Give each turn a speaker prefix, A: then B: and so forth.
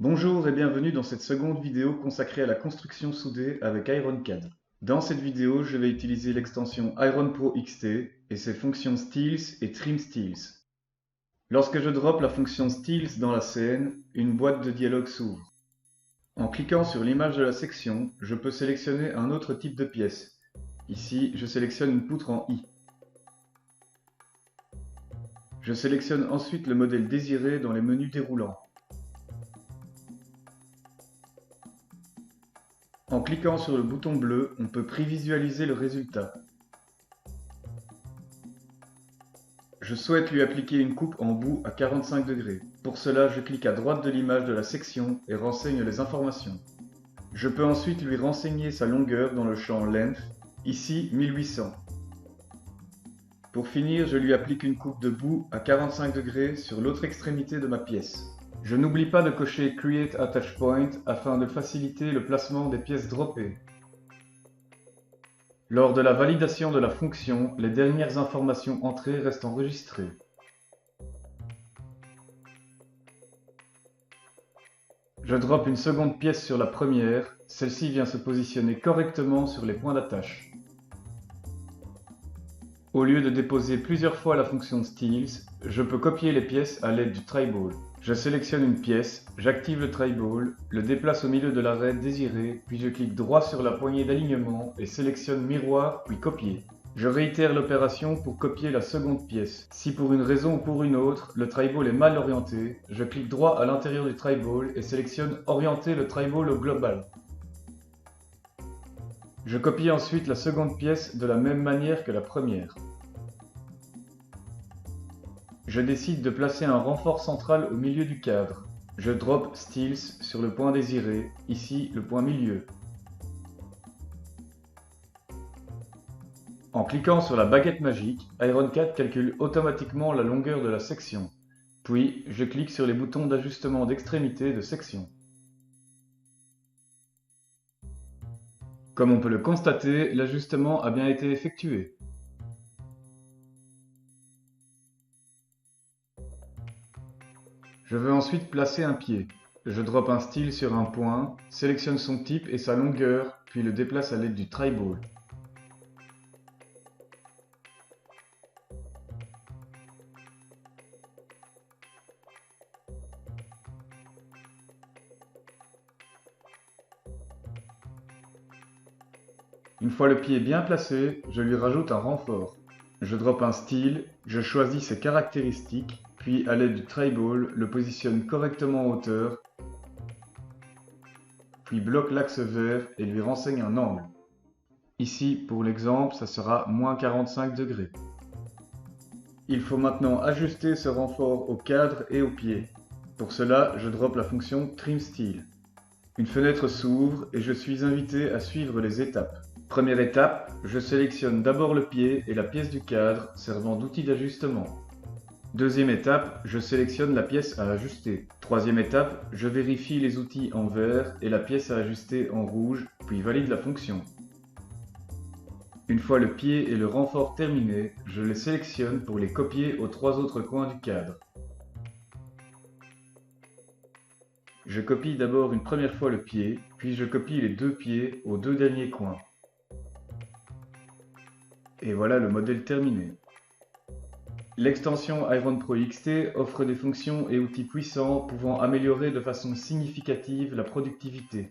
A: Bonjour et bienvenue dans cette seconde vidéo consacrée à la construction soudée avec IronCAD. Dans cette vidéo, je vais utiliser l'extension Iron Pro XT et ses fonctions Steels et Trim Steels. Lorsque je drop la fonction Steels dans la scène, une boîte de dialogue s'ouvre. En cliquant sur l'image de la section, je peux sélectionner un autre type de pièce. Ici, je sélectionne une poutre en I. Je sélectionne ensuite le modèle désiré dans les menus déroulants. En cliquant sur le bouton bleu, on peut prévisualiser le résultat. Je souhaite lui appliquer une coupe en bout à 45 degrés. Pour cela, je clique à droite de l'image de la section et renseigne les informations. Je peux ensuite lui renseigner sa longueur dans le champ Length, ici 1800. Pour finir, je lui applique une coupe de bout à 45 degrés sur l'autre extrémité de ma pièce. Je n'oublie pas de cocher Create Attach Point afin de faciliter le placement des pièces droppées. Lors de la validation de la fonction, les dernières informations entrées restent enregistrées. Je drop une seconde pièce sur la première, celle-ci vient se positionner correctement sur les points d'attache. Au lieu de déposer plusieurs fois la fonction Steels, je peux copier les pièces à l'aide du Triball. Je sélectionne une pièce, j'active le Triball, le déplace au milieu de l'arrêt désiré, puis je clique droit sur la poignée d'alignement et sélectionne Miroir puis Copier. Je réitère l'opération pour copier la seconde pièce. Si pour une raison ou pour une autre, le Triball est mal orienté, je clique droit à l'intérieur du Triball et sélectionne Orienter le Triball au global. Je copie ensuite la seconde pièce de la même manière que la première. Je décide de placer un renfort central au milieu du cadre. Je drop Steels sur le point désiré, ici le point milieu. En cliquant sur la baguette magique, IronCAD calcule automatiquement la longueur de la section. Puis, je clique sur les boutons d'ajustement d'extrémité de section. Comme on peut le constater, l'ajustement a bien été effectué. Je veux ensuite placer un pied. Je drop un style sur un point, sélectionne son type et sa longueur, puis le déplace à l'aide du Triball. Une fois le pied bien placé, je lui rajoute un renfort. Je drop un style, je choisis ses caractéristiques, puis à l'aide du Triball, le positionne correctement en hauteur, puis bloque l'axe vert et lui renseigne un angle. Ici, pour l'exemple, ça sera moins 45 degrés. Il faut maintenant ajuster ce renfort au cadre et au pied. Pour cela, je drop la fonction Trim Steel. Une fenêtre s'ouvre et je suis invité à suivre les étapes. Première étape, je sélectionne d'abord le pied et la pièce du cadre servant d'outil d'ajustement. Deuxième étape, je sélectionne la pièce à ajuster. Troisième étape, je vérifie les outils en vert et la pièce à ajuster en rouge, puis valide la fonction. Une fois le pied et le renfort terminés, je les sélectionne pour les copier aux trois autres coins du cadre. Je copie d'abord une première fois le pied, puis je copie les deux pieds aux deux derniers coins. Et voilà le modèle terminé. L'extension Iron Pro XT offre des fonctions et outils puissants pouvant améliorer de façon significative la productivité.